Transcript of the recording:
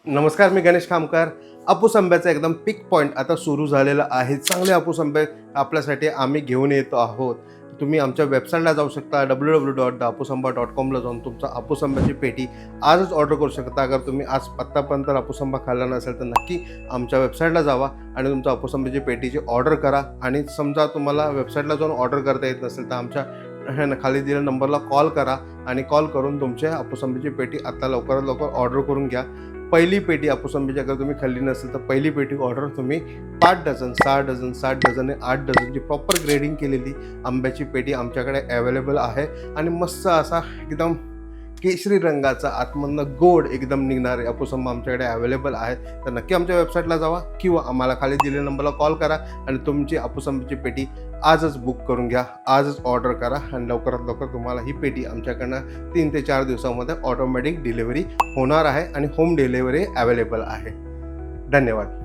नमस्कार, मी गणेश खामकर. हापूस आंब्याचा एकदम पिक पॉईंट आता सुरू झालेला आहे. चांगले हापूस आंबे आपल्यासाठी आम्ही घेऊन येतो आहोत. तुम्ही आमच्या वेबसाईटला जाऊ शकता www.hapusambe.com ला जाऊन तुमचा हापूस आंब्याची पेटी आजच ऑर्डर करू शकता. अगर तुम्ही आज आत्तापर्यंत हापूस आंबा खाल्ला नसेल तर नक्की आमच्या वेबसाईटला जावा आणि तुमच्या हापूस आंब्याची पेटीची ऑर्डर करा. आणि समजा तुम्हाला वेबसाईटला जाऊन ऑर्डर करता येत नसेल तर आमच्या खाली दिलेल्या नंबरला कॉल करा आणि कॉल करून तुमच्या हापूस आंब्याची पेटी आता लवकरात लवकर ऑर्डर करून घ्या. पहिली पेटी हापूस आंब्याची अगर तुम्ही खाल्ली नसेल तर पहिली पेटी ऑर्डर तुम्ही 5 डझन, 6 डझन, 7 डझन आणि 8 डझनची प्रॉपर ग्रेडिंग केलेली आंब्याची पेटी आमच्याकडे अवेलेबल आहे. आणि मस्त असा एकदम केशरी रंगाचा आतमधनं गोड एकदम निघणारे हापूस आंबा आमच्याकडे अवेलेबल आहेत. तर नक्की आमच्या वेबसाईटला जावा किंवा आम्हाला खाली दिलेल्या नंबरला कॉल करा आणि तुमची हापूस आंब्याची पेटी आजच बुक करून घ्या, आजच ऑर्डर करा आणि लवकरात लवकर तुम्हाला ही पेटी आमच्याकडनं 3 ते 4 दिवसामध्ये ऑटोमॅटिक डिलिव्हरी होणार आहे आणि होम डिलिव्हरी अवेलेबल आहे. धन्यवाद.